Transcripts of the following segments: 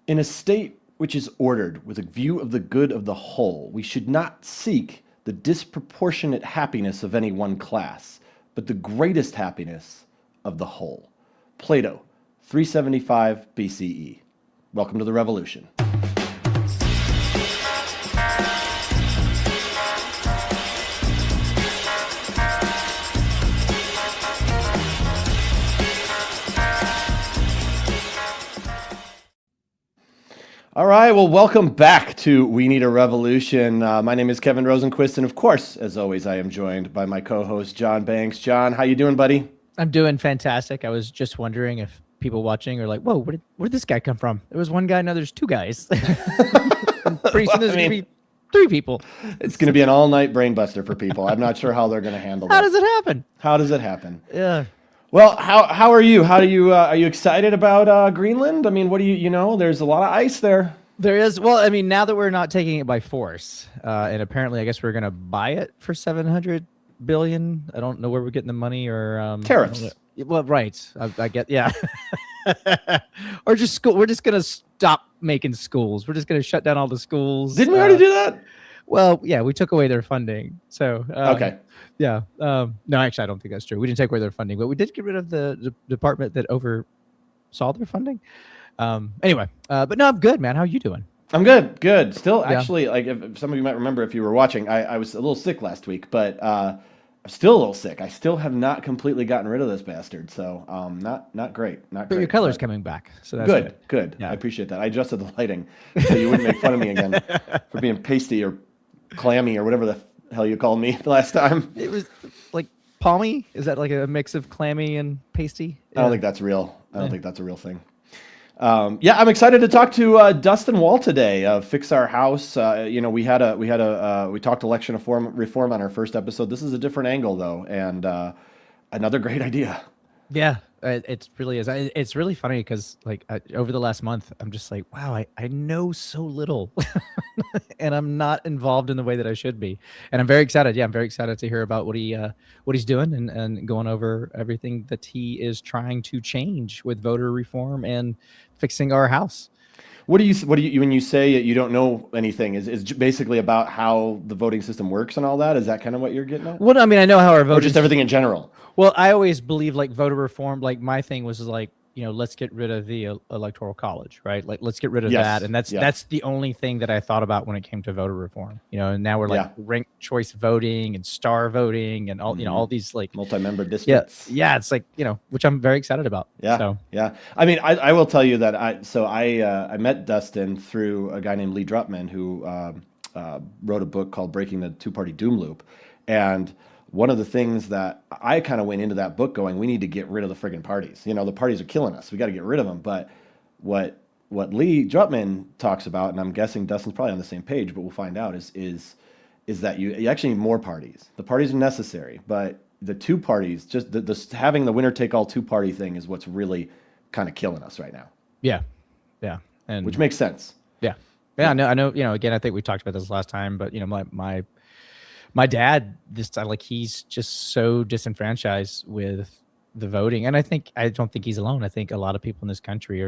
In a state which is ordered with a view of the good of the whole, we should not seek the disproportionate happiness of any one class, but the greatest happiness of the whole. Plato, 375 BCE. Welcome to the revolution. All right, well, welcome back to We Need a Revolution. My name is Kevin Rosenquist, and of course, as always, I am joined by my co-host, John Banks. John, how you doing, buddy? I'm doing fantastic. I was just wondering if people watching are like, whoa, where did this guy come from? There was one guy, now there's two guys. Pretty soon there's going to be three people. It's going to be an all-night brain buster for people. I'm not sure how they're going to handle How this. does it happen? How does it happen? Yeah. Well, how are you? How do you are you excited about Greenland? I mean, what do you know? There's a lot of ice there. There is. Well, I mean, now that we're not taking it by force, and apparently, I guess we're going to buy it for $700 billion. I don't know where we're getting the money or Tariffs. Well, right. I get, yeah. Or just school. We're just going to stop making schools. We're just going to shut down all the schools. Didn't we already do that? Well, yeah, we took away their funding. So Okay. Yeah. No, actually, I don't think that's true. We didn't take away their funding, but we did get rid of the department that oversaw their funding. Anyway, but no, I'm good, man. How are you doing? I'm good. Good. Still, Yeah. actually, like if some of you might remember if you were watching, I was a little sick last week, but I'm still a little sick. I still have not completely gotten rid of this bastard. So not great. Not But great. your color's coming back. So that's Good. Good. Yeah. I appreciate that. I adjusted the lighting so you wouldn't make fun of me again for being pasty or clammy or whatever the hell you called me the last time. It was like palmy. Is that like a mix of clammy and pasty? I don't think that's real. I don't think that's a real thing. Yeah, I'm excited to talk to Dustin Wahl today. Fix Our House. We talked election reform on our first episode. This is a different angle though, and another great idea. Yeah, it really is. It's really funny because like over the last month, I'm just like, wow, I know so little, and I'm not involved in the way that I should be. And I'm very excited. Yeah, I'm very excited to hear about what he's doing and going over everything that he is trying to change with voter reform and fixing our house. What do you when you say you don't know anything? Is basically about how the voting system works and all that? Is that kind of what you're getting at? Well, I mean, I know how our voting Or just everything in general? Well, I always believe like voter reform, like my thing was like, let's get rid of the electoral college, right? Like, let's get rid of Yes. that. And that's the only thing that I thought about when it came to voter reform, and now we're like ranked choice voting and star voting and all, all these like Multi-member districts. Yeah. It's like, which I'm very excited about. Yeah. So. Yeah. I mean, I will tell you that I met Dustin through a guy named Lee Drutman who wrote a book called Breaking the Two-Party Doom Loop. And one of the things that I kind of went into that book going, we need to get rid of the friggin' parties. The parties are killing us. We got to get rid of them. But what Lee Drutman talks about, and I'm guessing Dustin's probably on the same page, but we'll find out, is that you actually need more parties. The parties are necessary, but the two parties, just having the winner-take-all two-party thing is what's really kind of killing us right now. Yeah. Yeah. And which makes sense. Yeah. Yeah. I know, again, I think we talked about this last time, but my dad, he's just so disenfranchised with the voting. And I don't think he's alone. I think a lot of people in this country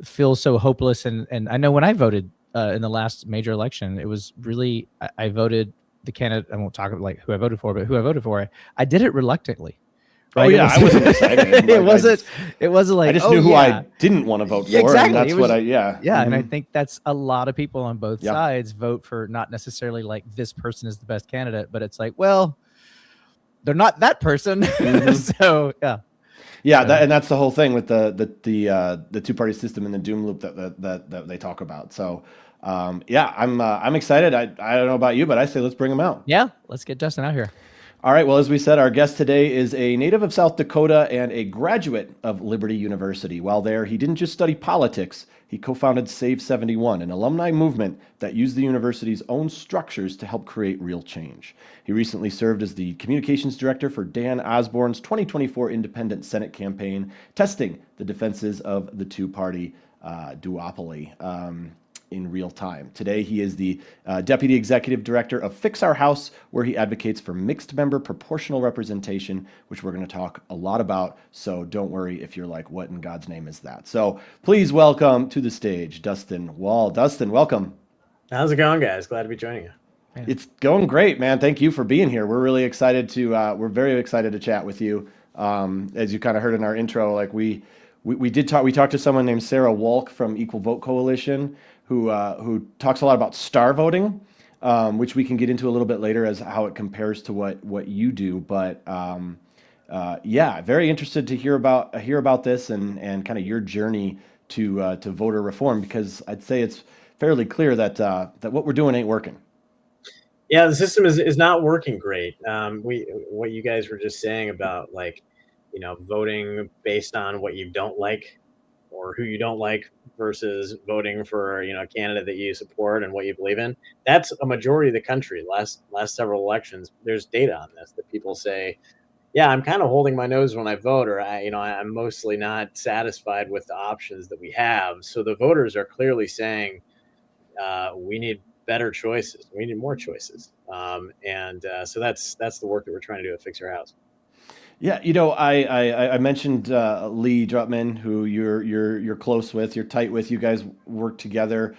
feel so hopeless. And I know when I voted in the last major election, it was really, I voted the candidate. I won't talk about like who I voted for, but who I voted for, I did it reluctantly. Right? Oh yeah, I wasn't excited. It wasn't like I just knew who I didn't want to vote for, exactly. and that's Yeah, and I think that's a lot of people on both sides vote for not necessarily like this person is the best candidate, but it's like, well, they're not that person. So and that's the whole thing with the two-party system and the doom loop that they talk about. So I'm excited. I don't know about you, but I say let's bring them out. Yeah, let's get Dustin out here. All right, well, as we said, our guest today is a native of South Dakota and a graduate of Liberty University. While there, he didn't just study politics, he co-founded Save 71, an alumni movement that used the university's own structures to help create real change. He recently served as the communications director for Dan Osborn's 2024 independent Senate campaign, testing the defenses of the two-party duopoly. in real time. Today, he is the Deputy Executive Director of Fix Our House, where he advocates for mixed member proportional representation, which we're going to talk a lot about. So don't worry if you're like, what in God's name is that? So please welcome to the stage, Dustin Wahl. Dustin, welcome. How's it going, guys? Glad to be joining you. It's going great, man. Thank you for being here. We're really excited to, we're very excited to chat with you. As you kind of heard in our intro, like we talked to someone named Sarah Wolk from Equal Vote Coalition, who talks a lot about star voting, which we can get into a little bit later as how it compares to what you do. But yeah, very interested to hear about this and kind of your journey to voter reform, because I'd say it's fairly clear that what we're doing ain't working. Yeah, the system is not working great. What you guys were just saying about, like, voting based on what you don't like or who you don't like versus voting for a candidate that you support and what you believe in. That's a majority of the country. Last several elections, there's data on this that people say, yeah, I'm kind of holding my nose when I vote, or I'm mostly not satisfied with the options that we have. So the voters are clearly saying we need better choices. We need more choices. So that's the work that we're trying to do at Fix Your House. Yeah, I mentioned Lee Drutman, who you're close with, you're tight with. You guys work together.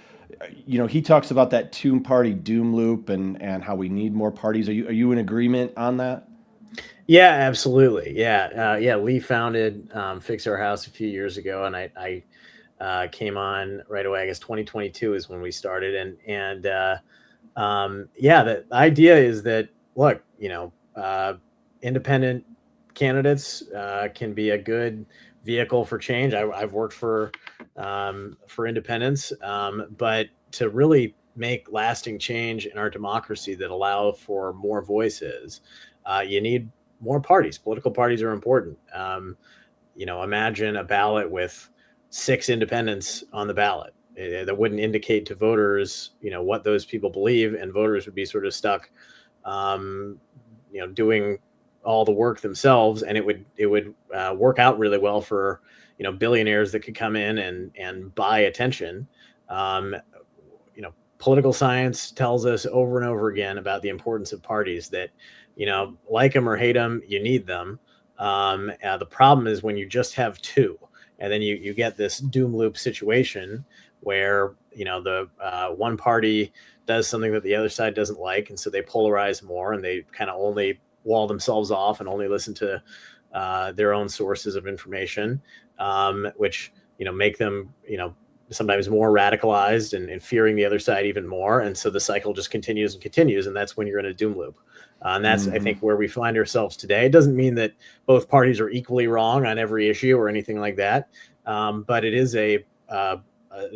He talks about that two-party doom loop and how we need more parties. Are you in agreement on that? Yeah, absolutely. Yeah. Lee founded Fix Our House a few years ago, and I came on right away. I guess 2022 is when we started, and the idea is that, look, independent candidates can be a good vehicle for change. I've worked for independents, but to really make lasting change in our democracy that allow for more voices, you need more parties. Political parties are important. Imagine a ballot with 6 independents on the ballot. That wouldn't indicate to voters, what those people believe, and voters would be sort of stuck, doing all the work themselves, and it would work out really well for billionaires that could come in and buy attention. Political science tells us over and over again about the importance of parties, that like them or hate them, you need them. The problem is when you just have 2, and then you get this doom loop situation where the one party does something that the other side doesn't like, and so they polarize more, and they kind of only wall themselves off and only listen to their own sources of information, which make them sometimes more radicalized and fearing the other side even more, and so the cycle just continues and continues, and that's when you're in a doom loop. And that's, I think, where we find ourselves today. It doesn't mean that both parties are equally wrong on every issue or anything like that, but it is a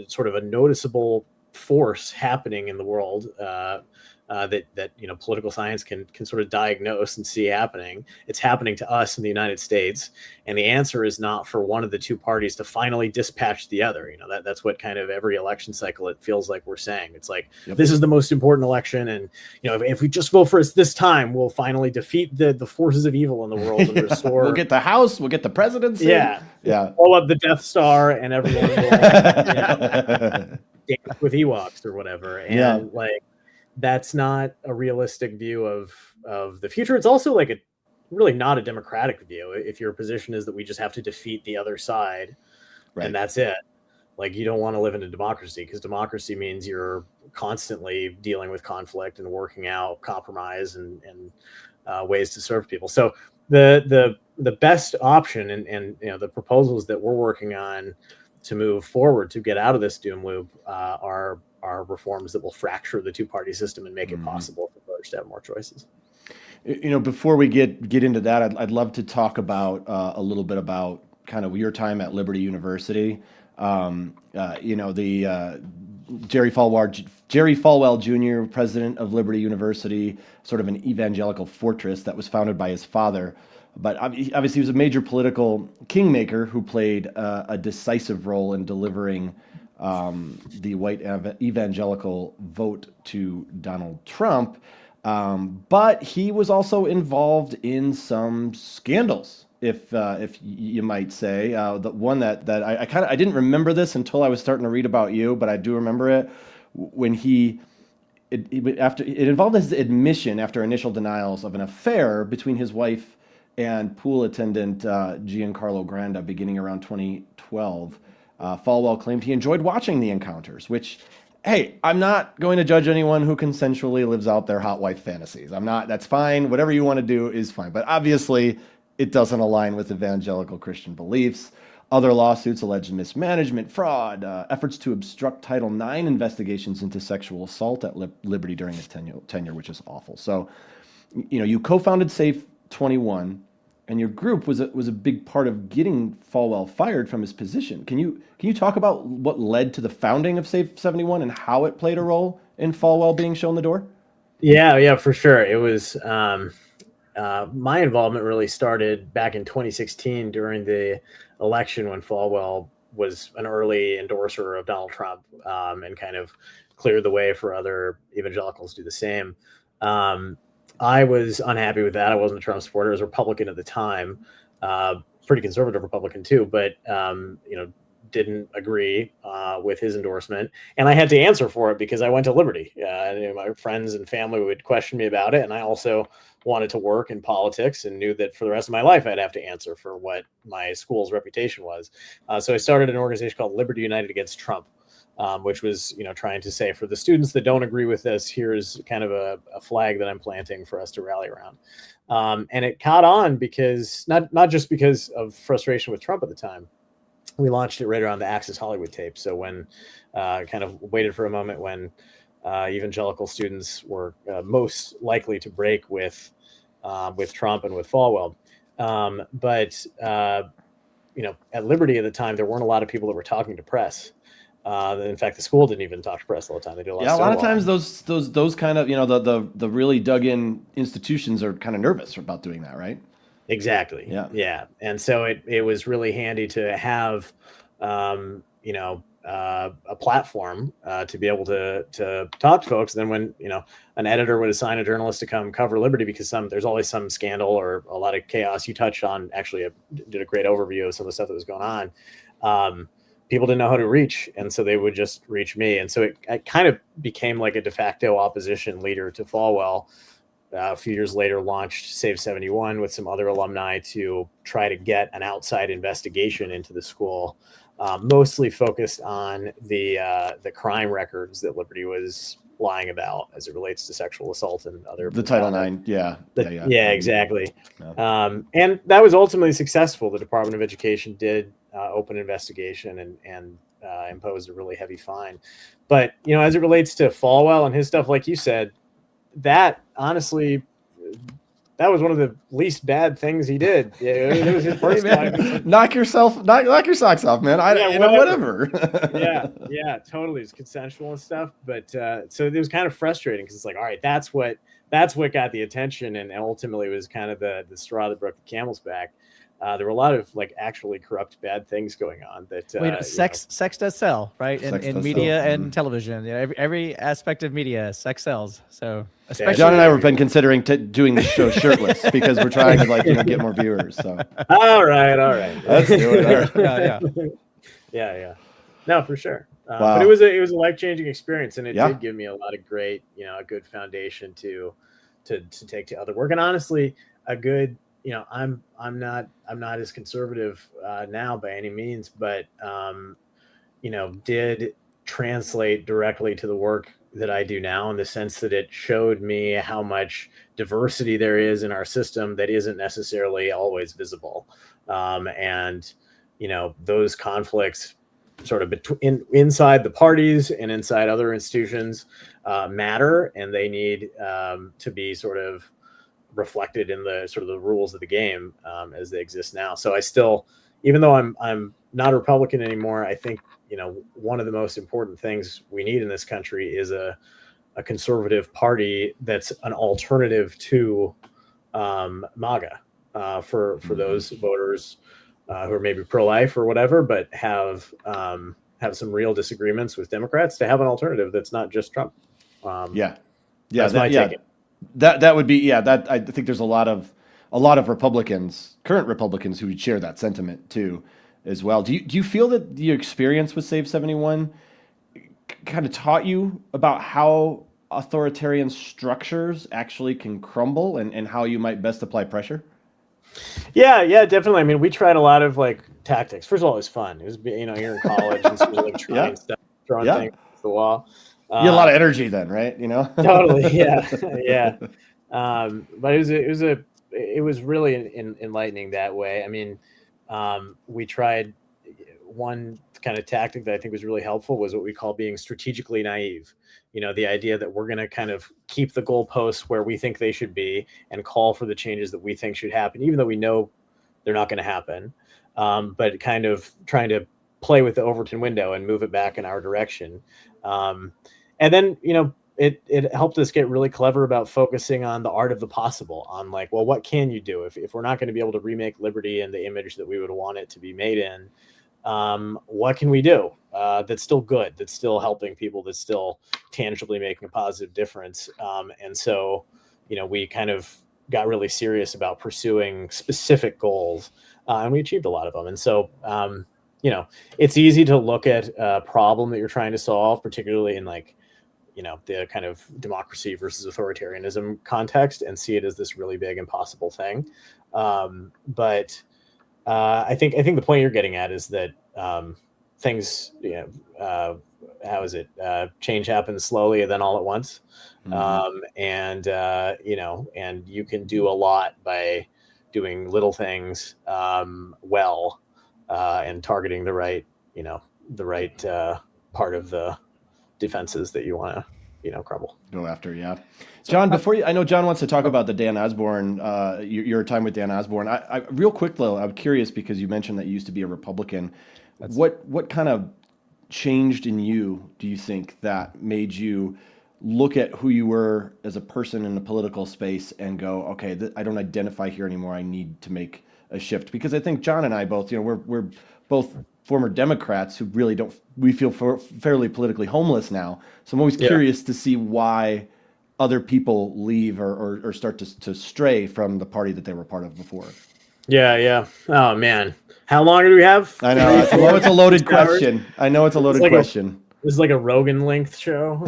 sort of a noticeable force happening in the world that political science can sort of diagnose and see happening. It's happening to us in the United States, and the answer is not for one of the 2 parties to finally dispatch the other. That's what kind of every election cycle it feels like we're saying. It's like, yep, this is the most important election, and if we just vote for it this time, we'll finally defeat the forces of evil in the world and restore. We'll get the House, we'll get the presidency. Yeah. Blow up the Death Star, and everyone will dance with Ewoks or whatever. And that's not a realistic view of the future. It's also like really not a democratic view. If your position is that we just have to defeat the other side, right, and that's it, like, you don't want to live in a democracy, because democracy means you're constantly dealing with conflict and working out compromise and ways to serve people. So the best option and the proposals that we're working on to move forward to get out of this doom loop are reforms that will fracture the 2-party system and make it possible for voters to have more choices. Before we get into that, I'd love to talk about a little bit about kind of your time at Liberty University. Jerry Falwell Jr., president of Liberty University, sort of an evangelical fortress that was founded by his father. But obviously he was a major political kingmaker who played a decisive role in delivering the white evangelical vote to Donald Trump. But he was also involved in some scandals if you might say. The one that I didn't remember this until I was starting to read about you, but I do remember it when it involved his admission after initial denials of an affair between his wife and pool attendant Giancarlo Granda beginning around 2012. Falwell claimed he enjoyed watching the encounters, which, hey, I'm not going to judge anyone who consensually lives out their hot wife fantasies. I'm not, that's fine. Whatever you want to do is fine. But obviously, it doesn't align with evangelical Christian beliefs. Other lawsuits alleged mismanagement, fraud, efforts to obstruct Title IX investigations into sexual assault at Liberty during his tenure, which is awful. So, you co-founded Safe 21, and your group was a big part of getting Falwell fired from his position. Can you talk about what led to the founding of Safe 71 and how it played a role in Falwell being shown the door? Yeah, for sure. It was my involvement really started back in 2016 during the election when Falwell was an early endorser of Donald Trump and kind of cleared the way for other evangelicals to do the same. I was unhappy with that. I wasn't a Trump supporter. I was a Republican at the time, pretty conservative Republican too, but didn't agree with his endorsement, and I had to answer for it because I went to Liberty. My friends and family would question me about it, and I also wanted to work in politics and knew that for the rest of my life I'd have to answer for what my school's reputation was. So I started an organization called Liberty United Against Trump, which was, trying to say, for the students that don't agree with this, here's kind of a flag that I'm planting for us to rally around. And it caught on because not just because of frustration with Trump at the time. We launched it right around the Access Hollywood tape. So when kind of waited for a moment when evangelical students were most likely to break with Trump and with Falwell. But at Liberty at the time, there weren't a lot of people that were talking to press. In fact, the school didn't even talk to press all the time. They did a lot of times those kind of, the really dug in institutions are kind of nervous about doing that, right? Exactly. Yeah. And so it was really handy to have, a platform to be able to talk to folks. And then when, an editor would assign a journalist to come cover Liberty because there's always some scandal or a lot of chaos. You touched on, actually did a great overview of some of the stuff that was going on. People didn't know how to reach. And so they would just reach me. And so it kind of became like a de facto opposition leader to Falwell. A few years later, launched Save 71 with some other alumni to try to get an outside investigation into the school, mostly focused on the crime records that Liberty was lying about as it relates to sexual assault and other. The Title IX, yeah, exactly. Yeah. And that was ultimately successful. The Department of Education did open an investigation and imposed a really heavy fine. But as it relates to Falwell and his stuff, like you said, that honestly, that was one of the least bad things he did. Yeah, it was his first time. Knock your socks off, man. Whatever. yeah, totally. It's consensual and stuff. But so it was kind of frustrating because it's like, all right, that's what got the attention, and ultimately it was kind of the straw that broke the camel's back. There were a lot of actually corrupt, bad things going on. That sex does sell, right? In media and television, every aspect of media, sex sells. So, especially John and I have been considering doing this show shirtless because we're trying to get more viewers. So, all right, let's do it. Yeah. No, for sure. Wow. But it was a life-changing experience, and it did give me a lot of great, a good foundation to take to other work, and honestly, a good. I'm not as conservative now by any means, but did translate directly to the work that I do now in the sense that it showed me how much diversity there is in our system that isn't necessarily always visible, and those conflicts sort of inside the parties and inside other institutions matter, and they need to be sort of reflected in the sort of the rules of the game as they exist now. So I still, even though I'm not a Republican anymore, I think one of the most important things we need in this country is a conservative party that's an alternative to MAGA for those voters who are maybe pro-life or whatever, but have some real disagreements with Democrats, to have an alternative that's not just Trump. That's my take. That would be, that I think there's a lot of a lot of Republicans, current Republicans, who share that sentiment too, as well. Do you feel that your experience with Save 71 kind of taught you about how authoritarian structures actually can crumble and how you might best apply pressure? Yeah, definitely. I mean, we tried a lot of like tactics. First of all, it was fun. It was, you're in college and so you're like trying stuff, throwing things against the wall. You had a lot of energy then, right? Totally. Yeah. But it was really enlightening that way. I mean, we tried one kind of tactic that I think was really helpful was what we call being strategically naive. The idea that we're going to kind of keep the goalposts where we think they should be and call for the changes that we think should happen, even though we know they're not going to happen. But kind of trying to play with the Overton window and move it back in our direction. And then, it helped us get really clever about focusing on the art of the possible, on like, well, what can you do if we're not going to be able to remake liberty in the image that we would want it to be made in? What can we do that's still good, that's still helping people, that's still tangibly making a positive difference? And so, we kind of got really serious about pursuing specific goals, and we achieved a lot of them. And so, it's easy to look at a problem that you're trying to solve, particularly in like, the kind of democracy versus authoritarianism context, and see it as this really big impossible thing. But I think the point you're getting at is that things, how is it? Change happens slowly and then all at once. And you can do a lot by doing little things well, and targeting the right part of the defenses that you want to crumble. Go after. Yeah. John, I know John wants to talk about the Dan Osborn, your time with Dan Osborn. I real quick though, I'm curious because you mentioned that you used to be a Republican. What kind of changed in you, do you think, that made you look at who you were as a person in the political space and go, okay, I don't identify here anymore. I need to make a shift? Because I think John and I both, we're both former Democrats who really we feel fairly politically homeless now. So I'm always curious to see why other people leave or start to stray from the party that they were part of before. Yeah. Oh man. How long do we have? I know. It's a loaded question. I know it's a loaded question. This is like a Rogan length show.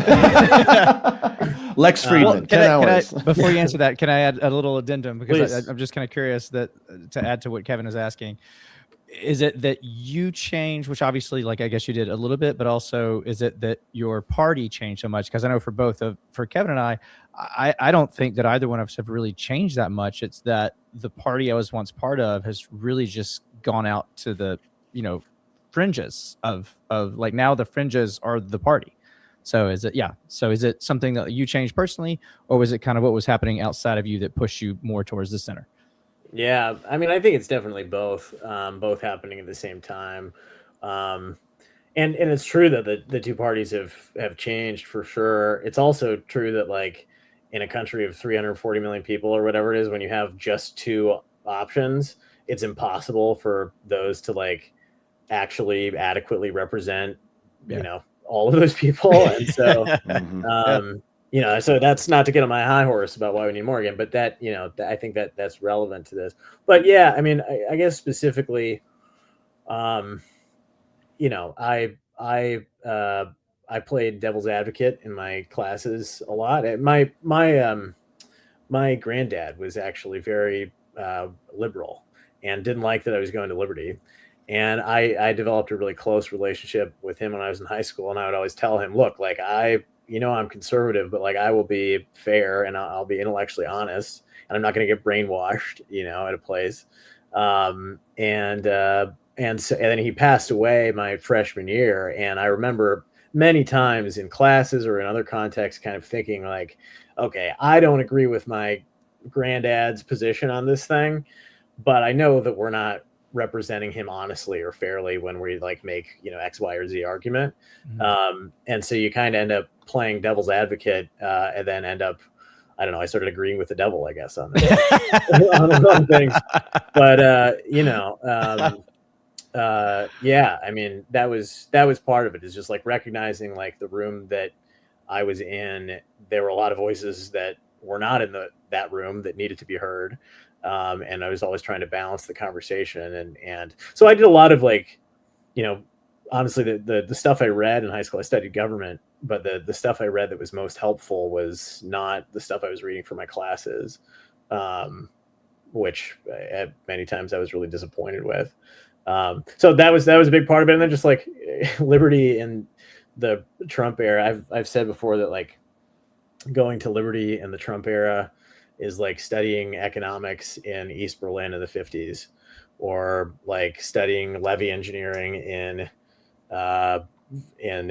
Lex Friedman, 10 hours. Before you answer that, can I add a little addendum? Because I'm just kind of curious to add to what Kevin is asking. Is it that you changed, which obviously, like, I guess you did a little bit, but also is it that your party changed so much? Because I know for Kevin and I don't think that either one of us have really changed that much. It's that the party I was once part of has really just gone out to the, fringes of like, now the fringes are the party. So is it something that you changed personally, or was it kind of what was happening outside of you that pushed you more towards the center? Yeah, I mean, I think it's definitely both happening at the same time. And it's true that the two parties have changed for sure. It's also true that, like, in a country of 340 million people or whatever it is, when you have just two options, it's impossible for those to like actually adequately represent, all of those people. And so, so that's not to get on my high horse about why we need more again, but that, I think that's relevant to this. But yeah, I mean, I guess specifically, I played devil's advocate in my classes a lot. My granddad was actually very liberal and didn't like that I was going to Liberty. And I developed a really close relationship with him when I was in high school. And I would always tell him, look, like, I'm conservative, but like, I will be fair and I'll be intellectually honest, and I'm not going to get brainwashed, at a place. And then he passed away my freshman year. And I remember many times in classes or in other contexts kind of thinking like, okay, I don't agree with my granddad's position on this thing, but I know that we're not representing him honestly or fairly when we like make, X, Y, or Z argument. Mm-hmm. And so you kind of end up playing devil's advocate, and then end up, I don't know, I started agreeing with the devil, I guess, on on things. But yeah, I mean, that was part of it, is just like recognizing like the room that I was in, there were a lot of voices that were not in that room that needed to be heard. And I was always trying to balance the conversation. And so I did a lot of like, honestly, the stuff I read in high school, I studied government, but the stuff I read that was most helpful was not the stuff I was reading for my classes, which many times I was really disappointed with. So that was a big part of it. And then just like Liberty in the Trump era, I've said before that like going to Liberty in the Trump era is like studying economics in East Berlin in the 50s, or like studying levee engineering in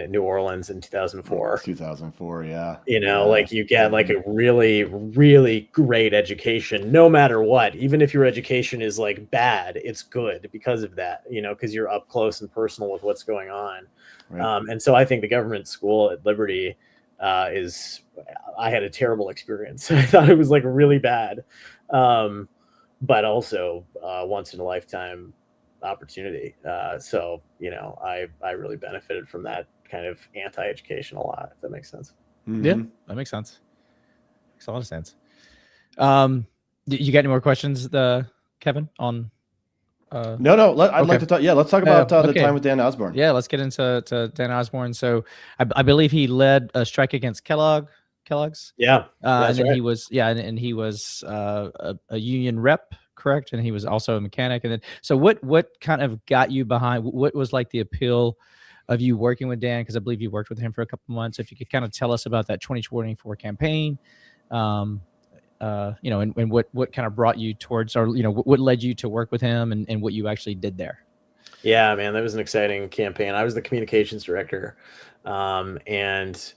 New Orleans in 2004. 2004, yeah. Like you get like a really, really great education, no matter what. Even if your education is like bad, it's good because of that, because you're up close and personal with what's going on. Right. And so I think the government school at Liberty I had a terrible experience. I thought it was like really bad, but also once in a lifetime opportunity. So I really benefited from that kind of anti-education a lot, if that makes sense. Mm-hmm. Yeah, that makes sense. Makes a lot of sense. You got any more questions, Kevin, on No. I'd like to talk. Yeah, let's talk about the time with Dan Osborn. Yeah, let's get into Dan Osborn. So I believe he led a strike against Kellogg's. Yeah, and then right. he was a union rep, correct? And he was also a mechanic. And then so what kind of got you behind? What was like the appeal of you working with Dan? Because I believe you worked with him for a couple of months. If you could kind of tell us about that 2024 campaign. And what kind of brought you towards, or, what led you to work with him and what you actually did there? Yeah, man, that was an exciting campaign. I was the communications director. And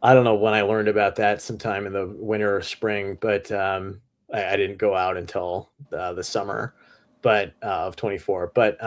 I don't know when I learned about that, sometime in the winter or spring, but I didn't go out until the summer, of 24. But,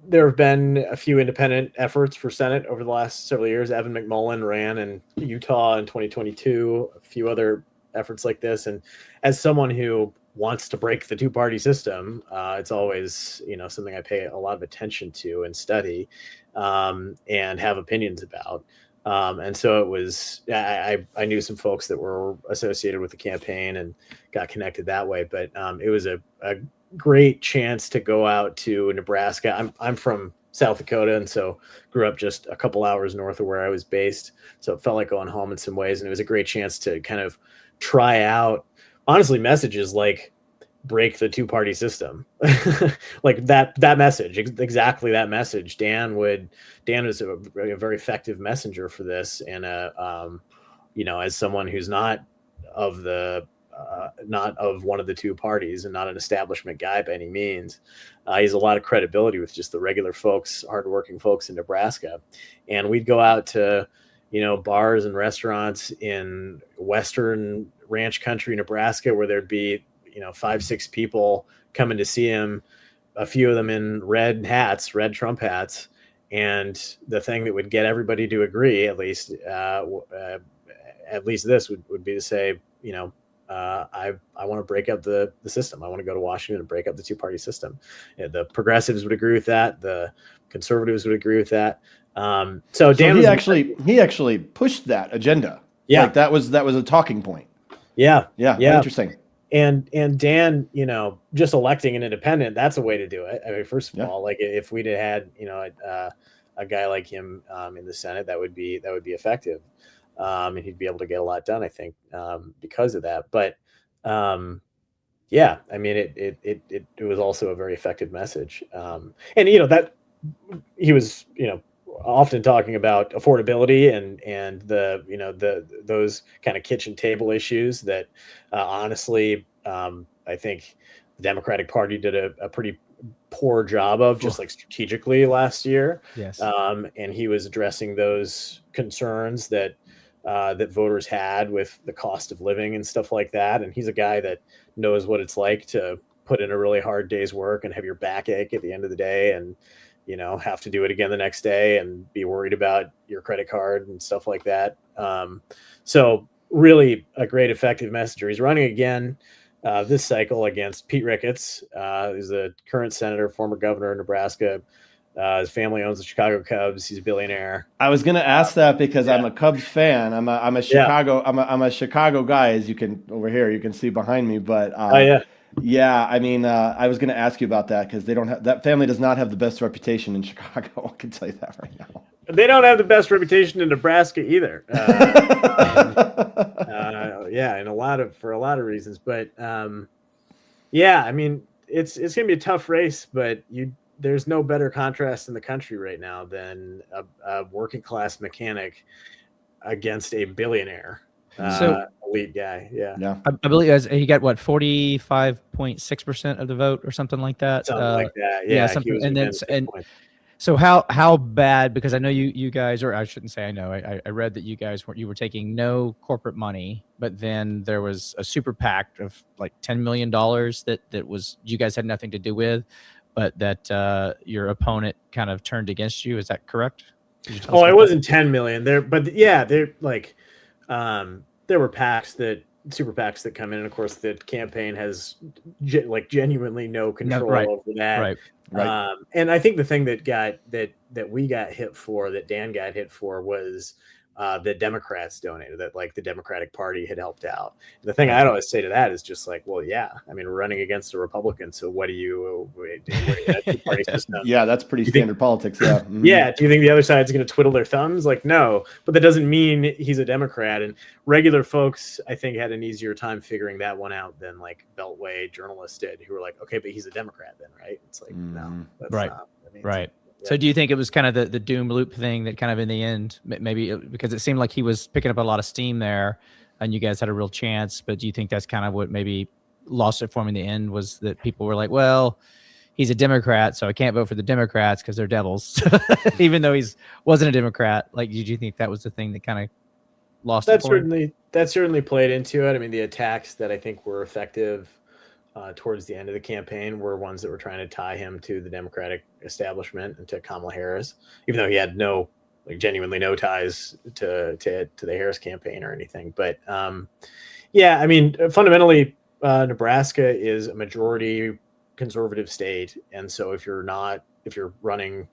there have been a few independent efforts for Senate over the last several years. Evan McMullen ran in Utah in 2022, a few other efforts like this. And as someone who wants to break the two-party system, it's always, something I pay a lot of attention to and study and have opinions about. And so it was, I knew some folks that were associated with the campaign and got connected that way. But it was a great chance to go out to Nebraska. I'm from South Dakota, and so grew up just a couple hours north of where I was based. So it felt like going home in some ways. And it was a great chance to kind of try out, honestly, messages like break the two-party system. Like that message, exactly that message. Dan is a very effective messenger for this. And, as someone who's not of one of the two parties and not an establishment guy by any means, he has a lot of credibility with just the regular folks, hardworking folks in Nebraska. And we'd go out to, bars and restaurants in Western ranch country, Nebraska, where there'd be, 5-6 people coming to see him, a few of them in red Trump hats. And the thing that would get everybody to agree, at least this would be to say, I want to break up the system. I want to go to Washington and break up the two-party system. The progressives would agree with that. The conservatives would agree with that. So Dan he actually pushed that agenda. Yeah, like that was a talking point. Yeah. Interesting. And Dan, just electing an independent, that's a way to do it. I mean, first of all, like if we'd had a guy like him in the Senate, that would be effective. And he'd be able to get a lot done, I think, because of that. But I mean, it was also a very effective message. And that he was often talking about affordability and those kind of kitchen table issues that honestly, I think the Democratic Party did a pretty poor job of, just like strategically last year. Yes. And he was addressing those concerns that voters had with the cost of living and stuff like that. And he's a guy that knows what it's like to put in a really hard day's work and have your backache at the end of the day, and have to do it again the next day and be worried about your credit card and stuff like that. So really a great effective messenger. He's running again this cycle against Pete Ricketts, who's the current senator, former governor of Nebraska, His family owns the Chicago Cubs. He's a billionaire. I was gonna ask that because I'm a Cubs fan. I'm a Chicago I'm a Chicago guy, as you can over here you can see behind me. But yeah, I mean, I was gonna ask you about that because they don't have that family does not have the best reputation in Chicago. I can tell you that right now. They don't have the best reputation in Nebraska either. Yeah, and for a lot of reasons. But yeah, I mean, it's gonna be a tough race, but there's no better contrast in the country right now than a working class mechanic against a billionaire elite guy. Yeah. I believe he got what 45.6% of the vote or something like that. Something like that. Yeah. Something, and so how bad? Because I know you guys, or I shouldn't say I know. I read that you guys were taking no corporate money, but then there was a super PAC of like $10 million that was you guys had nothing to do with, but that your opponent kind of turned against you. Is that correct? Oh, it wasn't 10 million there, but yeah, they're like there were super PACs that come in, and of course the campaign has genuinely no control over that. Right. And I think the thing that we got hit for, that Dan got hit for, was the Democrats donated, that like the Democratic Party had helped out. And the thing I'd always say to that is just like, well, yeah, I mean, we're running against a Republican, so what do you two-party system? Yeah, that's pretty standard politics. Yeah. Mm-hmm. Yeah. Do you think the other side's going to twiddle their thumbs? Like, no, but that doesn't mean he's a Democrat. And regular folks, I think, had an easier time figuring that one out than like Beltway journalists did, who were like, okay, but he's a Democrat then, right? It's like, no, that's not. I mean, right. So do you think it was kind of the doom loop thing that kind of in the end, maybe because it seemed like he was picking up a lot of steam there and you guys had a real chance, but do you think that's kind of what maybe lost it for him in the end, was that people were like, well, he's a Democrat, so I can't vote for the Democrats because they're devils, even though wasn't a Democrat? Like, did you think that was the thing that kind of lost it for him? That certainly played into it. I mean, the attacks that I think were effective towards the end of the campaign were ones that were trying to tie him to the Democratic establishment and to Kamala Harris, even though he had genuinely no ties to the Harris campaign or anything. But yeah, I mean, fundamentally, Nebraska is a majority conservative state, and so if you're running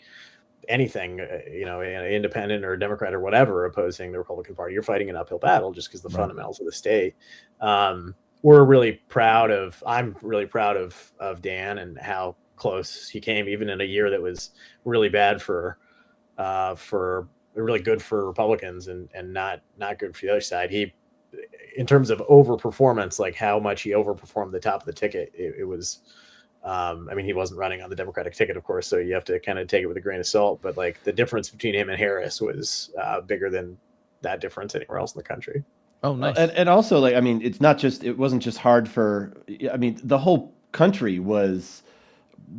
anything, independent or Democrat or whatever, opposing the Republican Party, you're fighting an uphill battle just because the fundamentals of the state. I'm really proud of Dan and how close he came, even in a year that was really bad for really good for Republicans and not good for the other side. He, in terms of overperformance, like how much he overperformed the top of the ticket, it was, I mean, he wasn't running on the Democratic ticket, of course, so you have to kind of take it with a grain of salt, but like the difference between him and Harris was bigger than that difference anywhere else in the country. Oh, nice. And also, like, I mean, it wasn't just hard I mean, the whole country was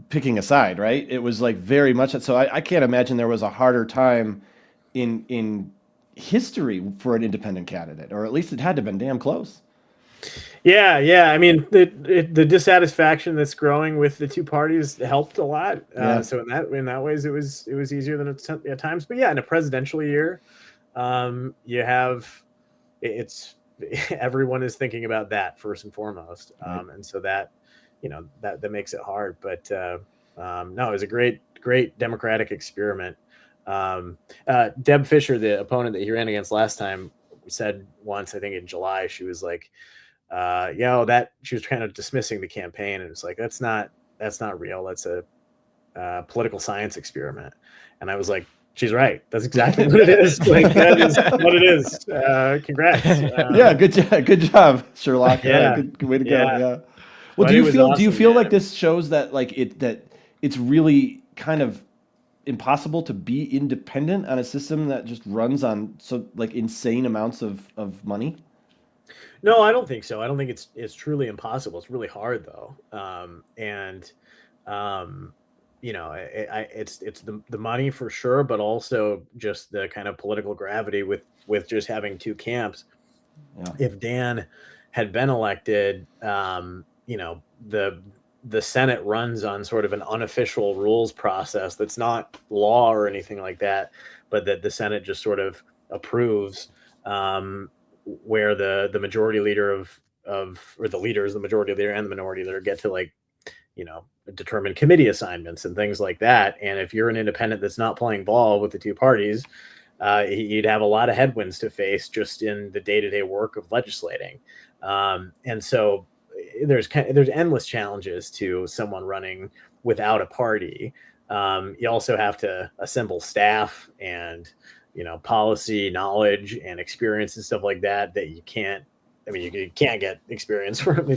picking a side, right? It was like very much. So I can't imagine there was a harder time in history for an independent candidate, or at least it had to have been damn close. Yeah. I mean, the dissatisfaction that's growing with the two parties helped a lot. So in that ways, it was easier than at times. But yeah, in a presidential year, you have. Everyone is thinking about that first and foremost. And so that, that makes it hard, but no, it was a great democratic experiment. Deb Fisher, the opponent that he ran against last time, said once, I think in July, she was like, she was kind of dismissing the campaign. And it's like, that's not real. That's a political science experiment. And I was like, she's right. That's exactly what it is. Like, that is what it is. Congrats. Yeah, good job, Sherlock. Yeah, good way to go. Yeah. Well, do you feel like this shows that that it's really kind of impossible to be independent on a system that just runs on insane amounts of money? No, I don't think so. I don't think it's truly impossible. It's really hard though. It's the money for sure, but also just the kind of political gravity with just having two camps. Yeah. If Dan had been elected, the Senate runs on sort of an unofficial rules process that's not law or anything like that, but that the Senate just sort of approves, where the majority leader the majority leader and the minority leader get to determine committee assignments and things like that. And if you're an independent that's not playing ball with the two parties, you'd have a lot of headwinds to face just in the day-to-day work of legislating. And so there's endless challenges to someone running without a party. You also have to assemble staff and, policy knowledge and experience and stuff like that you can't get experience from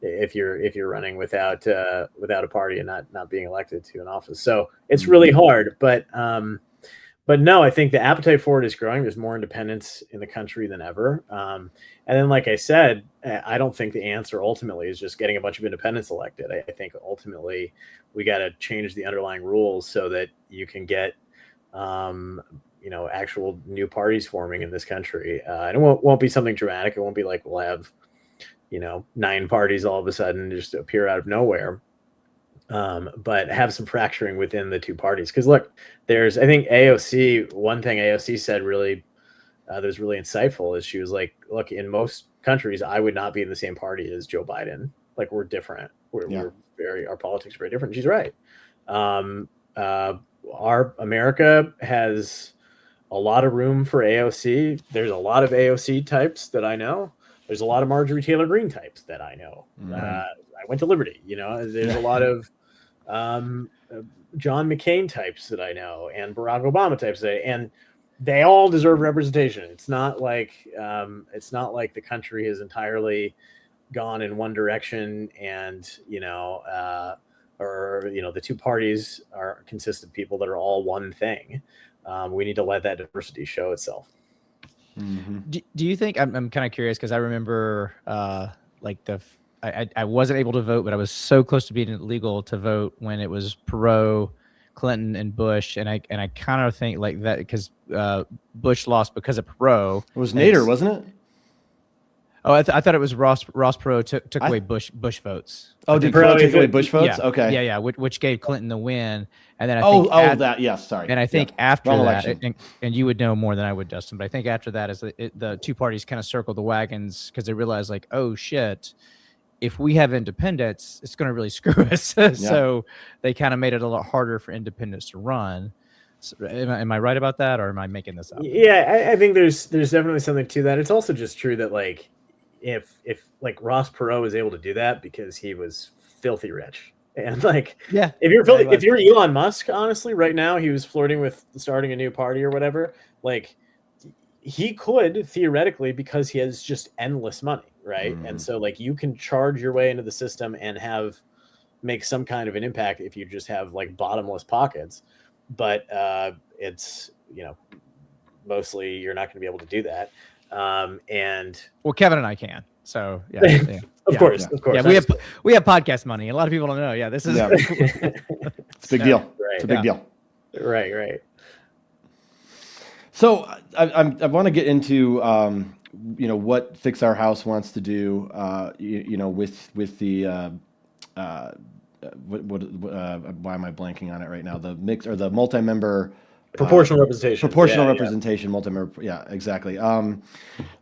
if you're running without a party and not being elected to an office. So it's really hard, but no, I think the appetite for it is growing. There's more independence in the country than ever. And then, like I said, I don't think the answer ultimately is just getting a bunch of independents elected. I think ultimately we got to change the underlying rules so that you can get, actual new parties forming in this country. And it won't be something dramatic. It won't be like we'll have, 9 parties all of a sudden just appear out of nowhere. But have some fracturing within the two parties. Because look, I think one thing AOC said really that was really insightful is she was like, look, in most countries, I would not be in the same party as Joe Biden. Like, we're different. Our politics are very different. She's right. Our America has a lot of room for AOC. There's a lot of AOC types that I know. There's a lot of Marjorie Taylor Greene types that I know. I went to Liberty. There's a lot of John McCain types that I know, and Barack Obama types, and they all deserve representation. It's not like the country has entirely gone in one direction, and the two parties consist of people that are all one thing. We need to let that diversity show itself. Mm-hmm. Do you think, I'm kind of curious because I remember I wasn't able to vote, but I was so close to being legal to vote when it was Perot, Clinton, and Bush, and I kind of think like that because Bush lost because of Perot. It was Nader, wasn't it? Oh, I thought it was Ross Perot took away Bush votes. Oh, did Perot take away Bush votes? Yeah, okay. Yeah, which gave Clinton the win, and then I think sorry. And I think after that, and you would know more than I would, Dustin, but I think after that is the two parties kind of circled the wagons because they realized like, oh shit, if we have independents, it's going to really screw us. So they kind of made it a lot harder for independents to run. So, am I right about that, or am I making this up? Yeah, I think there's definitely something to that. It's also just true that like if like Ross Perot was able to do that because he was filthy rich, and like if you're Elon Musk, honestly, right now he was flirting with starting a new party or whatever. Like he could theoretically because he has just endless money, right? And so like you can charge your way into the system and make some kind of an impact if you just have like bottomless pockets. But it's mostly you're not going to be able to do that. And well, Kevin and I can. So of course. Yeah, we have podcast money. A lot of people don't know. Yeah, this is it's a big deal. Right. It's a big deal. Right. So I want to get into what Fix Our House wants to do. With the why am I blanking on it right now? The mix or the multi-member. Proportional representation. Representation, multi-member. Yeah, exactly.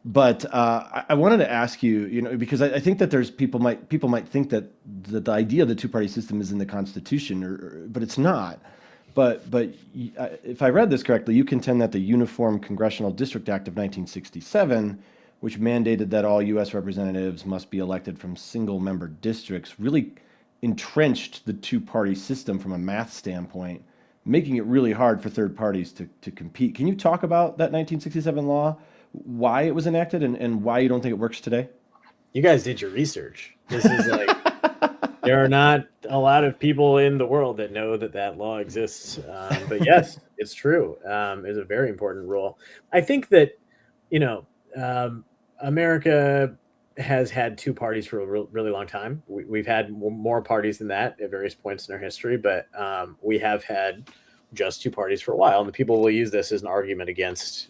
But I wanted to ask you, because I think that there's people might think that the idea of the two-party system is in the Constitution, but it's not. But if I read this correctly, you contend that the Uniform Congressional District Act of 1967, which mandated that all U.S. representatives must be elected from single-member districts, really entrenched the two-party system from a math standpoint, making it really hard for third parties to compete. Can you talk about that 1967 law, why it was enacted, and why you don't think it works today? You guys did your research. This is like, there are not a lot of people in the world that know that law exists. But yes, it's true. It's a very important rule. I think that, America has had two parties for a really long time. We've had more parties than that at various points in our history, but we have had just two parties for a while. And the people will use this as an argument against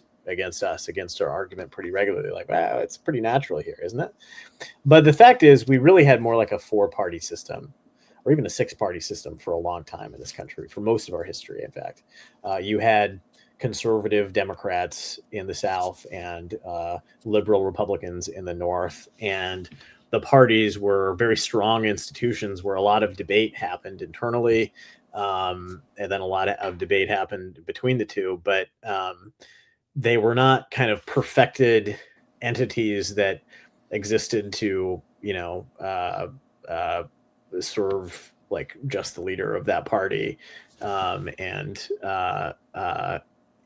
us, against our argument pretty regularly. Like, wow, it's pretty natural here, isn't it? But the fact is, we really had more like a 4-party system or even a 6-party system for a long time in this country, for most of our history, in fact. You had conservative Democrats in the South and liberal Republicans in the North. And the parties were very strong institutions where a lot of debate happened internally, and then a lot of debate happened between the two, but they were not kind of perfected entities that existed to, serve like just the leader of that party, and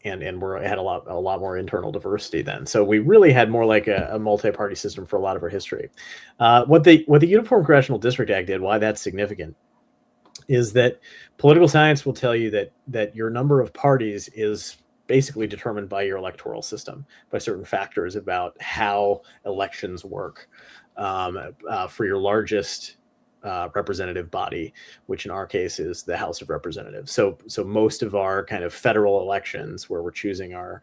had a lot more internal diversity then. So we really had more like a multi-party system for a lot of our history. What the Uniform Congressional District Act did, why that's significant, is that political science will tell you that your number of parties is basically determined by your electoral system, by certain factors about how elections work, for your largest representative body, which in our case is the House of Representatives. So most of our kind of federal elections, where we're choosing our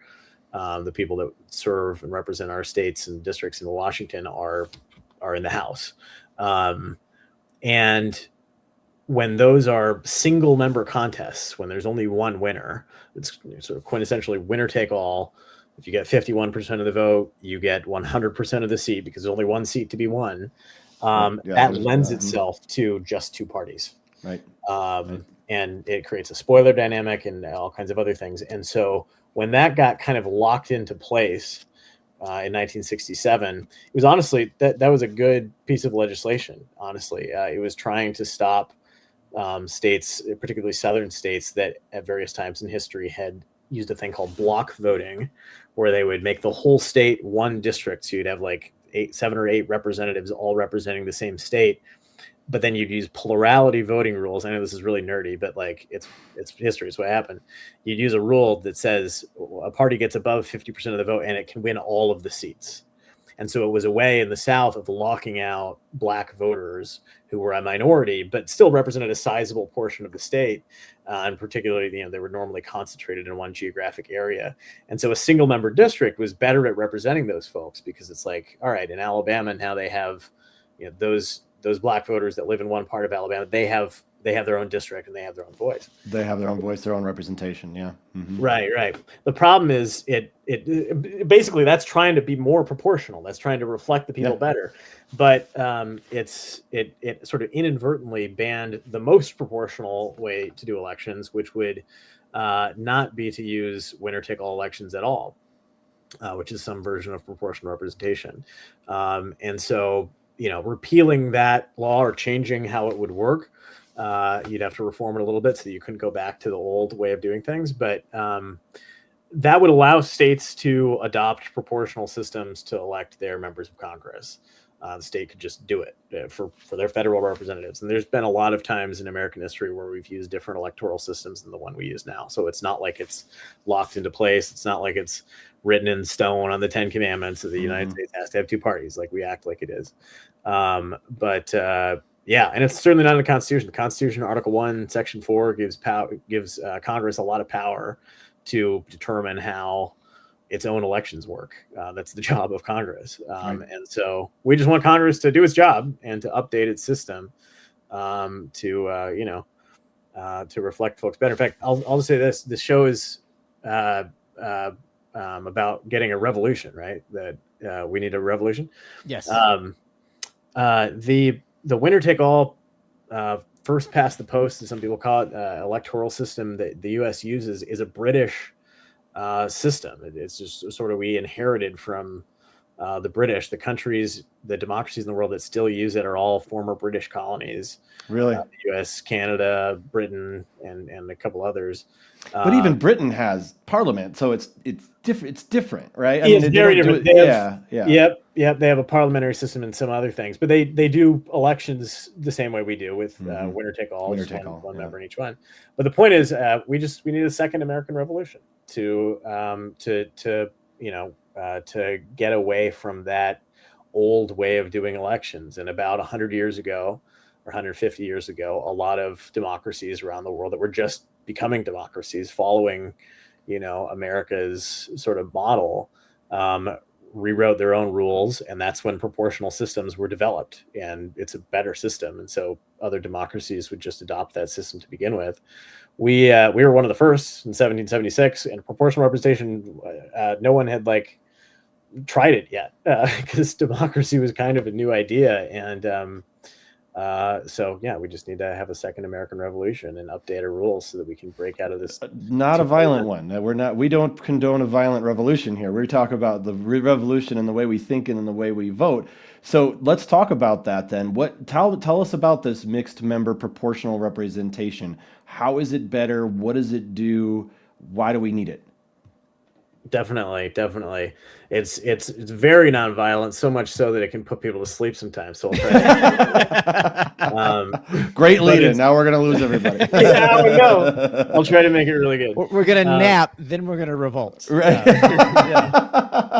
the people that serve and represent our states and districts in Washington, are in the House, and when those are single member contests, when there's only one winner, it's sort of quintessentially winner take all. If you get 51% of the vote, you get 100% of the seat, because there's only one seat to be won. That lends itself to just two parties. Right. And it creates a spoiler dynamic and all kinds of other things. And so when that got kind of locked into place in 1967, it was honestly, that was a good piece of legislation. Honestly, it was trying to stop states, particularly southern states, that at various times in history had used a thing called block voting, where they would make the whole state one district. So you'd have like 7 or 8 representatives all representing the same state, but then you'd use plurality voting rules. I know this is really nerdy, but like it's history. It's what happened. You'd use a rule that says a party gets above 50% of the vote and it can win all of the seats. And so it was a way in the South of locking out black voters who were a minority, but still represented a sizable portion of the state. And particularly, they were normally concentrated in one geographic area. And so a single member district was better at representing those folks, because it's like, all right, in Alabama now they have, those black voters that live in one part of Alabama, they have their own district and they have their own voice. They have their own voice, their own representation. Yeah. Mm-hmm. Right. The problem is it basically, that's trying to be more proportional. That's trying to reflect the people better. But it sort of inadvertently banned the most proportional way to do elections, which would not be to use winner take all elections at all, which is some version of proportional representation. And so, repealing that law or changing how it would work, you'd have to reform it a little bit so that you couldn't go back to the old way of doing things. But that would allow states to adopt proportional systems to elect their members of Congress. The state could just do it for their federal representatives. And there's been a lot of times in American history where we've used different electoral systems than the one we use now. So it's not like it's locked into place. It's not like it's written in stone on the 10 Commandments that the United States has to have two parties. Like, we act like it is. Yeah, and it's certainly not in the Constitution. The Constitution, Article 1, Section 4, gives Congress a lot of power to determine how its own elections work. That's the job of Congress. And so we just want Congress to do its job and to update its system to reflect folks better. In fact, I'll just say this: this show is about getting a revolution, right? That we need a revolution. Yes. The winner take all, first past the post, as some people call it, electoral system that the U.S. uses is a British system. It's just sort of, we inherited from the British. The countries, the democracies in the world that still use it are all former British colonies. Really? The U.S., Canada, Britain, and a couple others. But even Britain has parliament, so it's different. It's different, right? It's very different. Yeah. They have a parliamentary system and some other things, but they do elections the same way we do, with winner take all, one member in each one. But the point is, we need a second American Revolution to get away from that old way of doing elections. And about 100 years ago, or 150 years ago, a lot of democracies around the world that were just becoming democracies, following, America's sort of model, rewrote their own rules, and that's when proportional systems were developed. And it's a better system, and so other democracies would just adopt that system to begin with. We were one of the first in 1776, and proportional representation. No one had tried it yet because democracy was kind of a new idea. And so, yeah, we just need to have a second American Revolution and update our rules so that we can break out of this. Not a violent one. We don't condone a violent revolution here. We talk about the revolution in the way we think and in the way we vote. So let's talk about that then. Tell us about this mixed member proportional representation. How is it better? What does it do? Why do we need it? Definitely. It's very nonviolent, so much so that it can put people to sleep sometimes. So great lead in. Now we're gonna lose everybody. Yeah, we go. I'll try to make it really good. We're gonna nap, then we're gonna revolt. Right.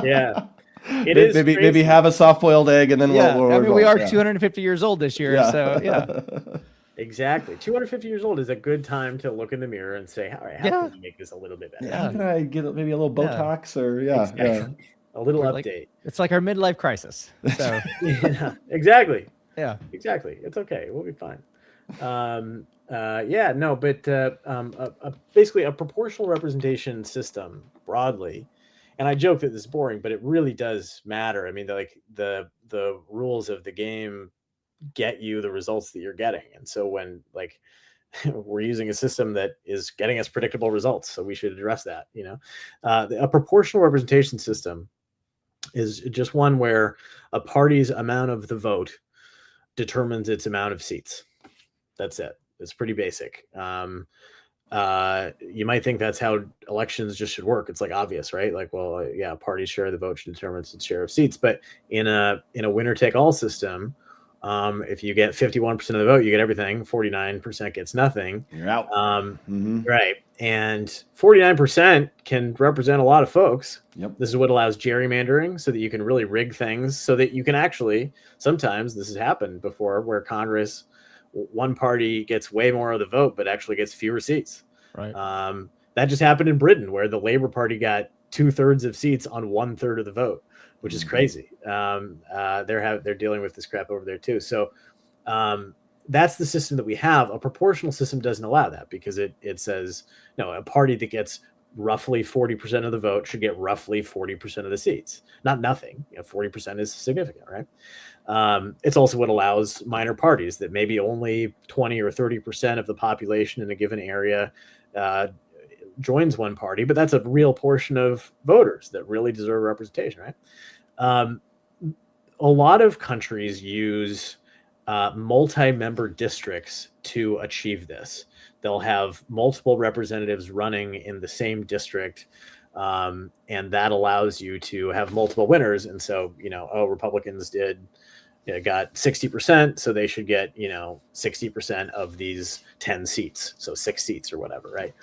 Yeah. Maybe have a soft-boiled egg and then we'll I mean, we are 250 years old this year, so yeah. Exactly. 250 years old is a good time to look in the mirror and say, all right, how can we make this a little bit better? How can I get maybe a little Botox or exactly. A little update. It's like our midlife crisis. So yeah, exactly. Yeah, exactly. It's okay. We'll be fine. Basically a proportional representation system broadly. And I joke that this is boring, but it really does matter. I mean, the rules of the game get you the results that you're getting. And so when we're using a system that is getting us predictable results, so we should address that. A proportional representation system is just one where a party's amount of the vote determines its amount of seats. That's it. It's pretty basic. You might think that's how elections just should work. It's obvious, right? A party's share of the vote should determine its share of seats. But in a winner take all system, if you get 51% of the vote, you get everything. 49% gets nothing. You're out. Right. And 49% can represent a lot of folks. Yep. This is what allows gerrymandering, so that you can really rig things, so that you can actually, sometimes this has happened before, where Congress, one party gets way more of the vote, but actually gets fewer seats. Right. That just happened in Britain, where the Labour Party got 2/3 of seats on 1/3 of the vote, which is crazy. They're dealing with this crap over there too. So that's the system that we have. A proportional system doesn't allow that, because it says, no, a party that gets roughly 40% of the vote should get roughly 40% of the seats. Not nothing. 40% is significant, right? It's also what allows minor parties that maybe only 20 or 30% of the population in a given area joins one party, but that's a real portion of voters that really deserve representation, right? A lot of countries use multi-member districts to achieve this. They'll have multiple representatives running in the same district, and that allows you to have multiple winners. And so, Republicans got 60%, so they should get 60% of these 10 seats, so 6 seats or whatever, right?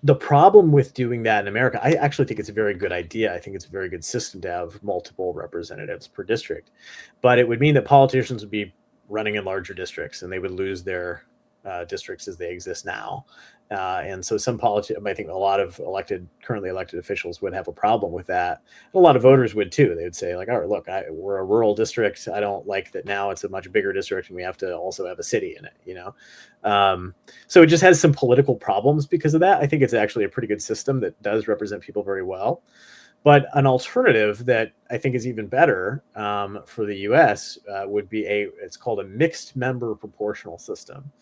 The problem with doing that in America, I actually think it's a very good idea. I think it's a very good system to have multiple representatives per district, but it would mean that politicians would be running in larger districts, and they would lose their districts as they exist now. And so I think a lot of currently elected officials would have a problem with that. And a lot of voters would too. They would say all right, look, we're a rural district. I don't like that now it's a much bigger district and we have to also have a city in it, So it just has some political problems because of that. I think it's actually a pretty good system that does represent people very well. But an alternative that I think is even better for the U.S. Would be it's called a mixed member proportional system.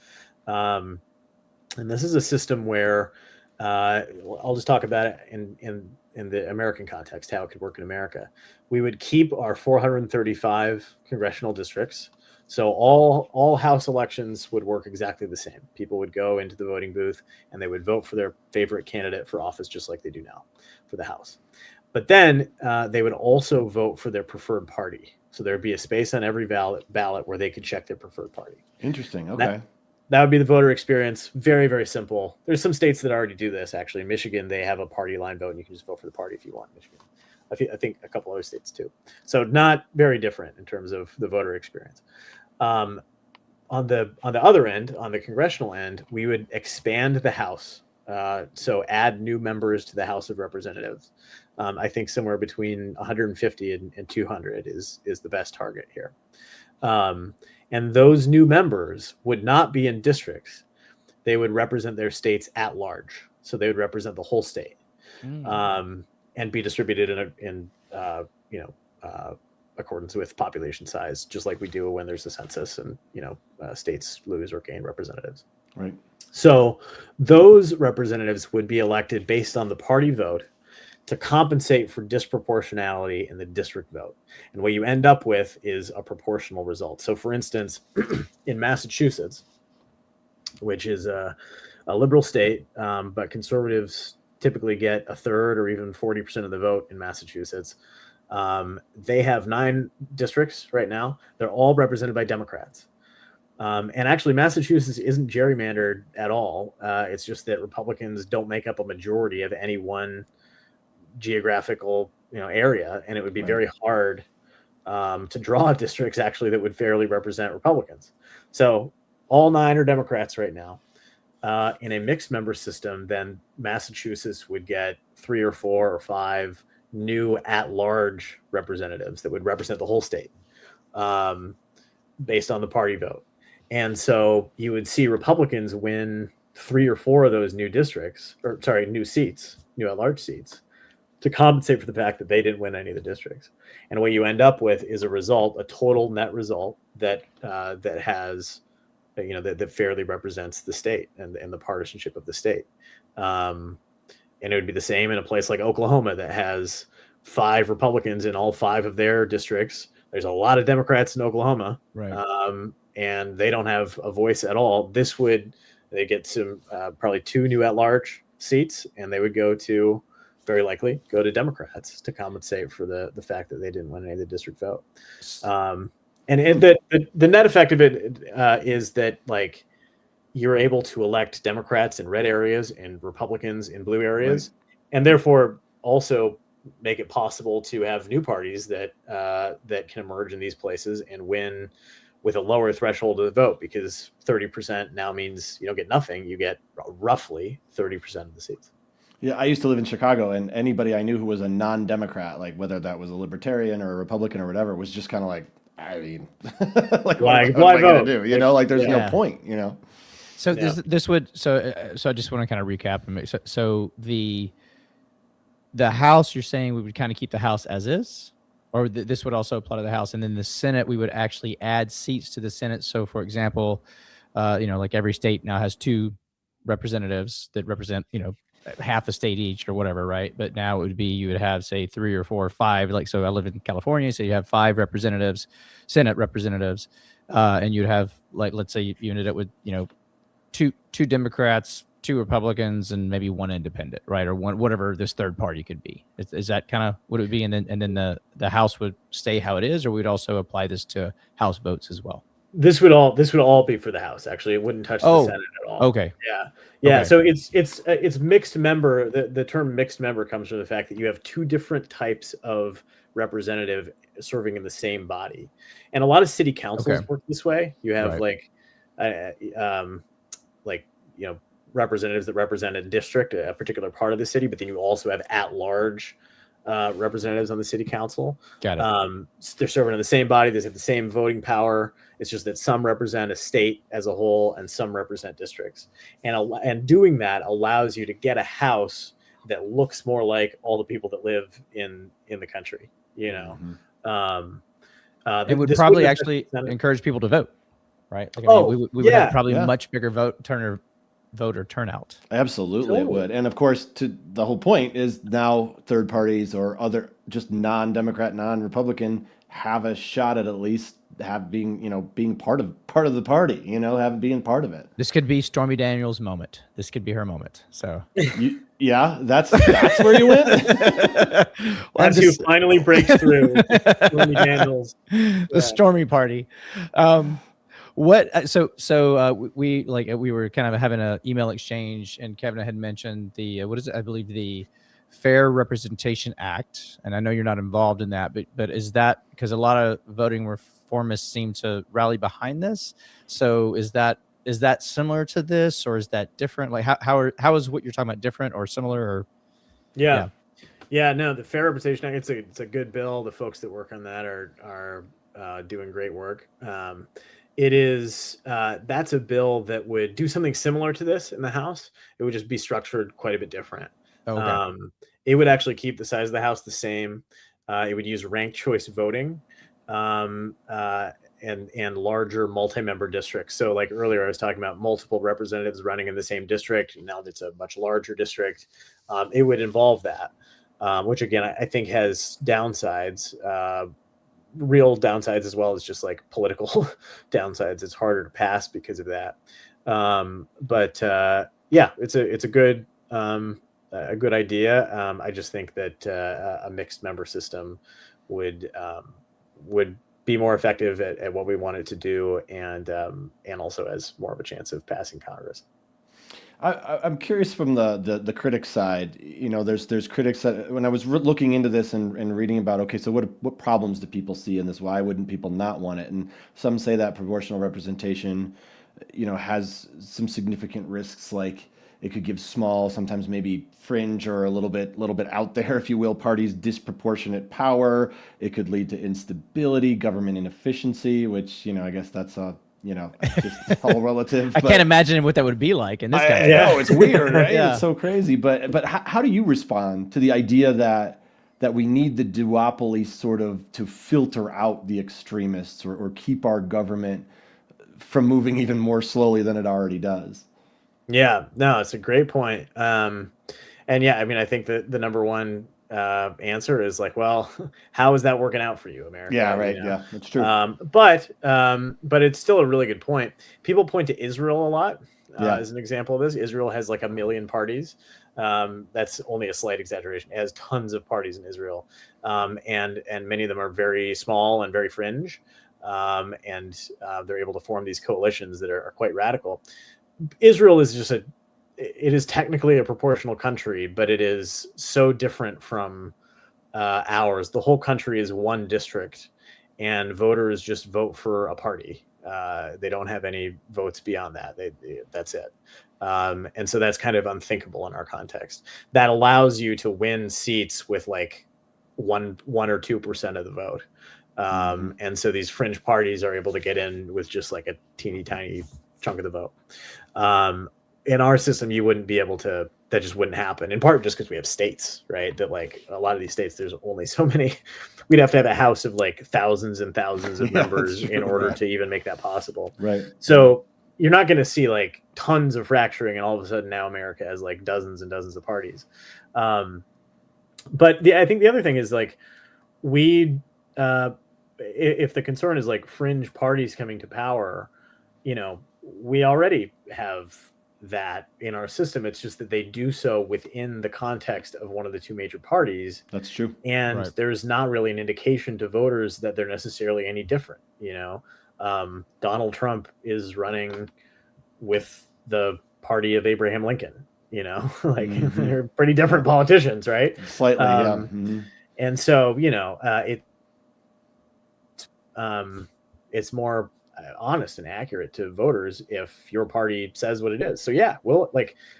And this is a system where I'll just talk about it in the American context, how it could work in America. We would keep our 435 congressional districts. So all House elections would work exactly the same. People would go into the voting booth and they would vote for their favorite candidate for office, just like they do now for the House. But then they would also vote for their preferred party. So there'd be a space on every ballot where they could check their preferred party. Interesting. Okay. That would be the voter experience. Very, very simple. There's some states that already do this. Actually, in Michigan, they have a party line vote, and you can just vote for the party if you want. Michigan, I think a couple other states too. So not very different in terms of the voter experience. On the other end, on the congressional end, we would expand the House. So add new members to the House of Representatives. I think somewhere between 150 and 200 is the best target here. And those new members would not be in districts. They would represent their states at large. So they would represent the whole state. And and be distributed in accordance with population size, just like we do when there's a census and states lose or gain representatives. Right. So those representatives would be elected based on the party vote to compensate for disproportionality in the district vote. And what you end up with is a proportional result. So for instance, in Massachusetts, which is a liberal state, but conservatives typically get a third or even 40% of the vote in Massachusetts. They have 9 districts right now. They're all represented by Democrats. And actually, Massachusetts isn't gerrymandered at all. It's just that Republicans don't make up a majority of any one geographical area, and it would be very hard to draw districts actually that would fairly represent Republicans. So all 9 are Democrats right now. In a mixed member system, then Massachusetts would get 3 or 4 or 5 new at-large representatives that would represent the whole state based on the party vote. And so you would see Republicans win 3 or 4 of those new seats, new at-large seats, to compensate for the fact that they didn't win any of the districts. And what you end up with is a total net result that has, that fairly represents the state and the partisanship of the state. And it would be the same in a place like Oklahoma that has 5 Republicans in all 5 of their districts. There's a lot of Democrats in Oklahoma, right. And they don't have a voice at all. They get some probably 2 new at-large seats, and they would very likely go to Democrats to compensate for the fact that they didn't win any of the district vote. And the net effect of it is that like you're able to elect Democrats in red areas and Republicans in blue areas, and therefore also make it possible to have new parties that can emerge in these places and win with a lower threshold of the vote, because 30% now means you don't get nothing. You get roughly 30% of the seats. Yeah, I used to live in Chicago, and anybody I knew who was a non-Democrat, like whether that was a libertarian or a Republican or whatever, was just kind of like, I mean, like why am I going to do? Like there's no point, So this would so I just want to kind of recap and make so the House, you're saying we would kind of keep the House as is, or this would also apply to the House, and then the Senate we would actually add seats to the Senate. So for example, like every state now has 2 representatives that represent half the state each or whatever, right? But now it would be you would have say 3 or 4 or 5. Like so, I live in California, so you have 5 representatives, Senate representatives, and you'd have like let's say you ended up with two Democrats, 2 Republicans, and maybe 1 independent, right? Or one whatever this third party could be. Is that kind of what it would be? And then the House would stay how it is, or we'd also apply this to House votes as well. This would all be for the House. Actually, it wouldn't touch the Senate at all. Okay. Yeah. Okay. So it's mixed member. The term mixed member comes from the fact that you have 2 different types of representative serving in the same body, and a lot of city councils work this way. You have representatives that represent a district, a particular part of the city, but then you also have at-large representatives on the city council. Got it. They're serving in the same body. They have the same voting power. It's just that some represent a state as a whole and some represent districts. And doing that allows you to get a House that looks more like all the people that live in the country. It would probably actually encourage people to vote, right? Like, we would have probably much bigger voter turnout. Absolutely, it would. And of course, the whole point is now third parties or other just non-Democrat, non-Republican have a shot at least being part of the party, being part of it. This could be Stormy Daniels' moment. This could be her moment. So that's where you went. Once you finally break through Stormy Daniels, the Stormy party. We were kind of having an email exchange, and Kevin had mentioned the I believe the Fair Representation Act, and I know you're not involved in that, but is that because a lot of voting reformists seem to rally behind this? So is that similar to this, or is that different? Like how is what you're talking about different or similar? Or no, the Fair Representation Act, it's a good bill. The folks that work on that are doing great work. It is that's a bill that would do something similar to this in the House. It would just be structured quite a bit different. Okay. It would actually keep the size of the House the same. It would use ranked choice voting. And larger multi-member districts. So like earlier, I was talking about multiple representatives running in the same district. Now it's a much larger district. It would involve that, which again, I think has downsides, real downsides, as well as just like political downsides. It's harder to pass because of that. Yeah, it's a good idea. I just think that a mixed member system would be more effective at what we want it to do, and also has more of a chance of passing Congress. I'm curious from the critic side. There's critics that, when I was looking into this and reading about, okay, so what problems do people see in this? Why wouldn't people not want it? And some say that proportional representation, has some significant risks, like it could give small, sometimes maybe fringe or a little bit out there, if you will, parties disproportionate power. It could lead to instability, government inefficiency, which, I guess that's just all relative. I can't imagine what that would be like in this I case. know, it's weird, right? Yeah. It's so crazy. But how do you respond to the idea that we need the duopoly sort of to filter out the extremists or keep our government from moving even more slowly than it already does? Yeah, no, it's a great point. And yeah, I mean, I think that the number one answer is like, well, how is that working out for you, America? Yeah, right. Yeah, that's true. But it's still a really good point. People point to Israel a lot as an example of this. Israel has like 1 million parties. That's only a slight exaggeration. It has tons of parties in Israel, and many of them are very small and very fringe, and they're able to form these coalitions that are quite radical. Israel is it is technically a proportional country, but it is so different from ours. The whole country is one district, and voters just vote for a party. They don't have any votes beyond that. That's it. And so that's kind of unthinkable in our context. That allows you to win seats with like 1 or 2% of the vote. And so these fringe parties are able to get in with just like a teeny tiny chunk of the vote. In our system, you wouldn't be able to, that just wouldn't happen, in part just because we have states, right? That like a lot of these states, there's only so many, we'd have to have a house of like thousands and thousands of members in order to even make that possible. Right. So you're not going to see like tons of fracturing and all of a sudden now America has like dozens and dozens of parties. But I think the other thing is like if the concern is like fringe parties coming to power, we already have that in our system. It's just that they do so within the context of one of the two major parties. That's true. And there's not really an indication to voters that they're necessarily any different. Donald Trump is running with the party of Abraham Lincoln, they're pretty different politicians, right? Slightly, yeah. And so, it's more honest and accurate to voters if your party says what it is. So yeah,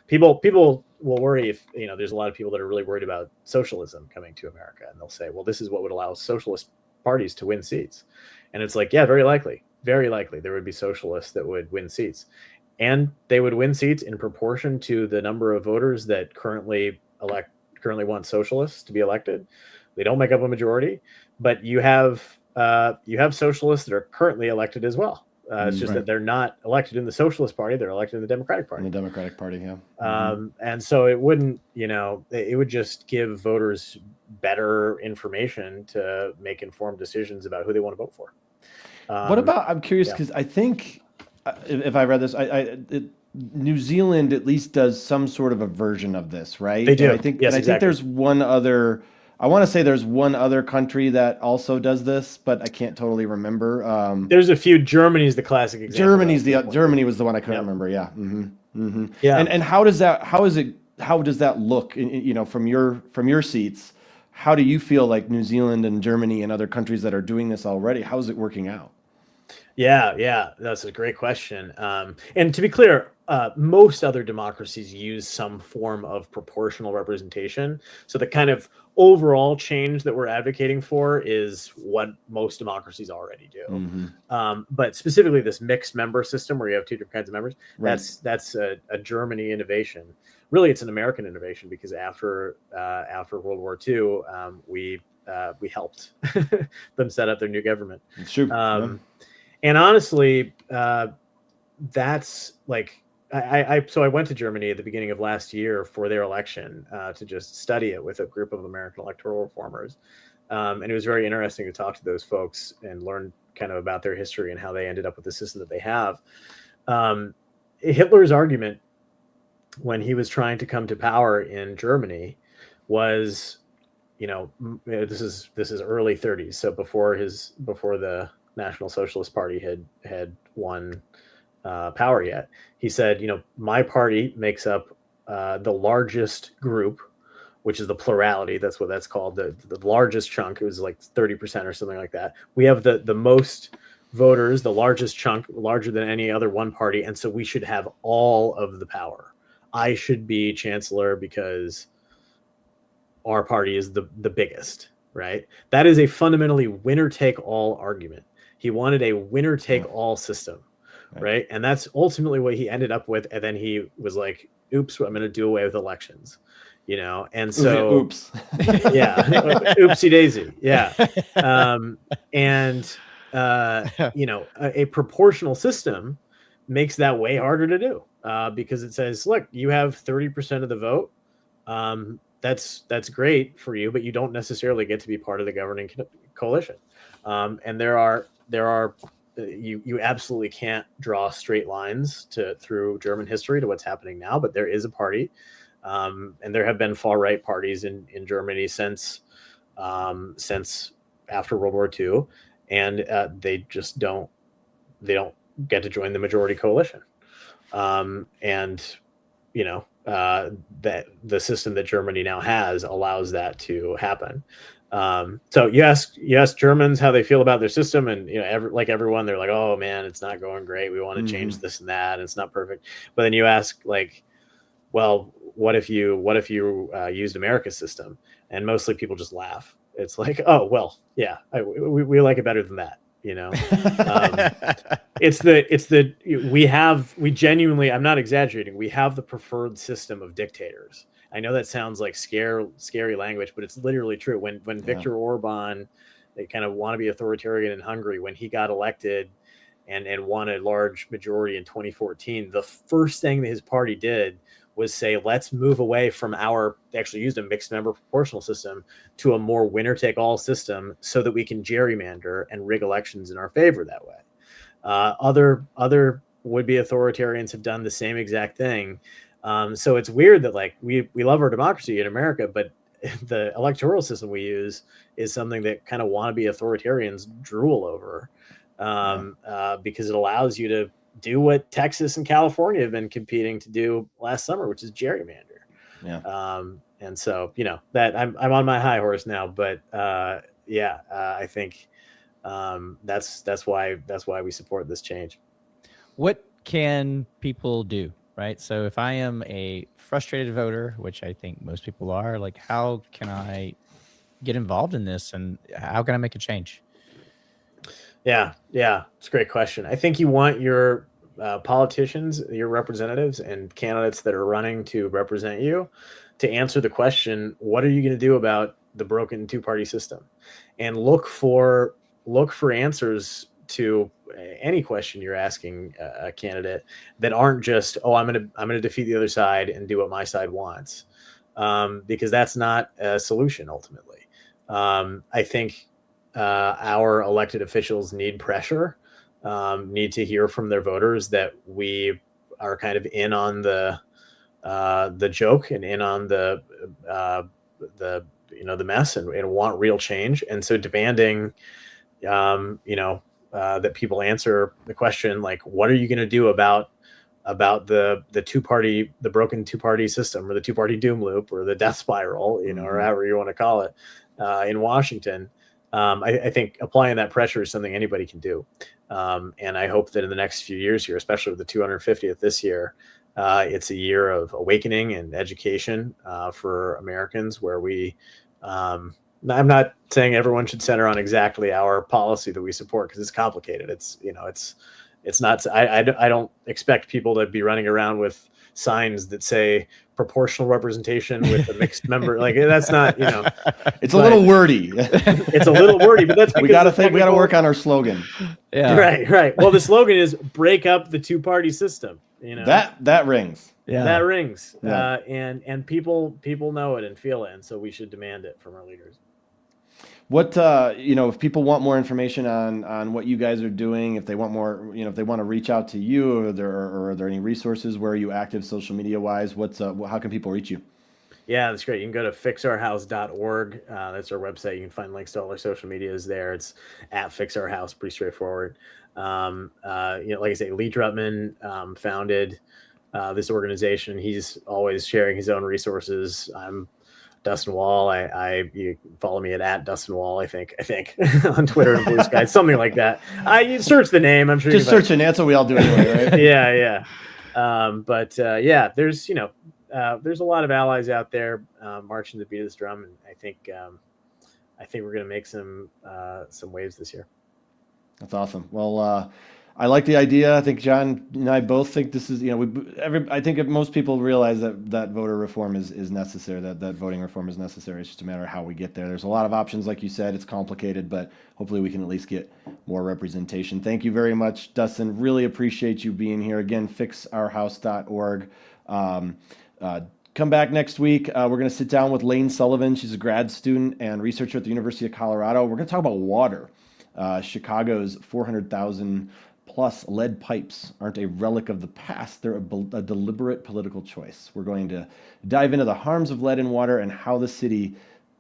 people will worry if, there's a lot of people that are really worried about socialism coming to America, and they'll say, well, this is what would allow socialist parties to win seats. And it's like, yeah, very likely there would be socialists that would win seats, and they would win seats in proportion to the number of voters that currently want socialists to be elected. They don't make up a majority, but you have socialists that are currently elected as well. It's just that they're not elected in the Socialist Party; they're elected in the Democratic Party. In the Democratic Party, yeah. And so it wouldn't, it would just give voters better information to make informed decisions about who they want to vote for. What about? I'm curious because I think if I read this, New Zealand at least does some sort of a version of this, right? They do. And I think, I think there's one other. I want to say there's one other country that also does this, but I can't totally remember. There's a few. Germany's the classic example. Germany was the one I couldn't remember. Yeah. Yeah. And how does that look? From your seats, how do you feel like New Zealand and Germany and other countries that are doing this already? How is it working out? Yeah, that's a great question. And to be clear, most other democracies use some form of proportional representation. So the kind of overall change that we're advocating for is what most democracies already do. Mm-hmm. But specifically, this mixed member system where you have two different kinds of members, Right. that's a Germany innovation. Really, it's an American innovation because after World War II, we helped them set up their new government. It's true. Yeah. And honestly, that's like so I went to Germany at the beginning of last year for their election to just study it with a group of American electoral reformers, and it was very interesting to talk to those folks and learn kind of about their history and how they ended up with the system that they have. Hitler's argument when he was trying to come to power in Germany was, this is early 30s, so before the National Socialist Party had won power yet. He said, my party makes up the largest group, which is the plurality. That's what that's called. The largest chunk. It was like 30% or something like that. We have the most voters, the largest chunk, larger than any other one party, and so we should have all of the power. I should be chancellor because our party is the biggest, right? That is a fundamentally winner-take-all argument. He wanted a winner-take-all system, right? And that's ultimately what he ended up with. And then he was like, oops, I'm going to do away with elections, And so, oops. Yeah, oopsie daisy. Yeah. A proportional system makes that way harder to do because it says, look, you have 30% of the vote. That's great for you, but you don't necessarily get to be part of the governing coalition. And there are you absolutely can't draw straight lines through German history to what's happening now, but there is a party, and there have been far right parties in Germany since after World War II, and they just don't get to join the majority coalition, that the system that Germany now has allows that to happen. So you ask Germans how they feel about their system, and everyone, they're like, oh man, it's not going great. We want to change this and that, and it's not perfect. But then you ask, like, well, what if you used America's system? And mostly people just laugh. It's like, oh well, yeah, we like it better than that. We genuinely, I'm not exaggerating, we have the preferred system of dictators. I know that sounds like scary language, but it's literally true. When Viktor Orban, they kind of want to be authoritarian in Hungary, when he got elected and won a large majority in 2014, the first thing that his party did was say, let's move away from they actually used a mixed member proportional system to a more winner take all system so that we can gerrymander and rig elections in our favor that way. Other would-be authoritarians have done the same exact thing. So it's weird that we love our democracy in America, but the electoral system we use is something that kind of wannabe authoritarians drool over, because it allows you to do what Texas and California have been competing to do last summer, which is gerrymander. Yeah. And so, that I'm on my high horse now, but I think that's why we support this change. What can people do, right? So if I am a frustrated voter, which I think most people are, like, how can I get involved in this, and how can I make a change? Yeah, it's a great question. I think you want your politicians, your representatives and candidates that are running to represent you to answer the question, what are you going to do about the broken two-party system? And look for answers to any question you're asking a candidate that aren't just, oh, I'm going to defeat the other side and do what my side wants, because that's not a solution ultimately. I think our elected officials need pressure, need to hear from their voters that we are kind of in on the joke and in on the mess and want real change. And so demanding, that people answer the question, like, what are you going to do about the broken two-party system, or the two-party doom loop, or the death spiral, or however you want to call it, in Washington. I think applying that pressure is something anybody can do. And I hope that in the next few years here, especially with the 250th this year, it's a year of awakening and education for Americans, where we, I'm not saying everyone should center on exactly our policy that we support, because it's complicated. It's not, I don't expect people to be running around with signs that say proportional representation with a mixed member. Like, that's not, it's a little wordy. It's a little wordy, but that's because we got to work on our slogan. Yeah. Right. Well, the slogan is break up the two-party system. That rings. Yeah. That rings. Yeah. And people know it and feel it, and so we should demand it from our leaders. What if people want more information on what you guys are doing, if they want more, if they want to reach out to you, are there any resources? Where are you active social media wise? How can people reach you? Yeah, that's great. You can go to fixourhouse.org. That's our website. You can find links to all our social medias there. It's at Fix Our House. Pretty straightforward. Like I say, Lee Drutman founded this organization. He's always sharing his own resources. I'm Dustin Wahl. You follow me at Dustin Wahl, I think on Twitter and Blue Sky, something like that. You search the name. I'm sure. Just search it. That's what we all do anyway, right? Yeah. There's a lot of allies out there marching to the beat of this drum, and I think we're going to make some waves this year. That's awesome. Well, I like the idea. I think John and I both think this is, I think most people realize that voter reform is necessary, that voting reform is necessary. It's just a matter of how we get there. There's a lot of options, like you said. It's complicated, but hopefully we can at least get more representation. Thank you very much, Dustin. Really appreciate you being here. Again, fixourhouse.org. Come back next week. We're going to sit down with Lane Sullivan. She's a grad student and researcher at the University of Colorado. We're going to talk about water. Chicago's 400,000 plus lead pipes aren't a relic of the past. They're a deliberate political choice. We're going to dive into the harms of lead in water and how the city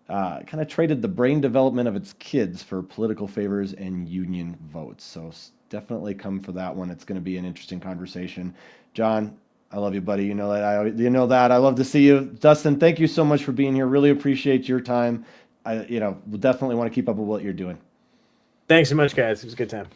kind of traded the brain development of its kids for political favors and union votes. So definitely come for that one. It's going to be an interesting conversation. John, I love you, buddy. You know that. I love to see you. Dustin, thank you so much for being here. Really appreciate your time. We'll definitely want to keep up with what you're doing. Thanks so much, guys. It was a good time.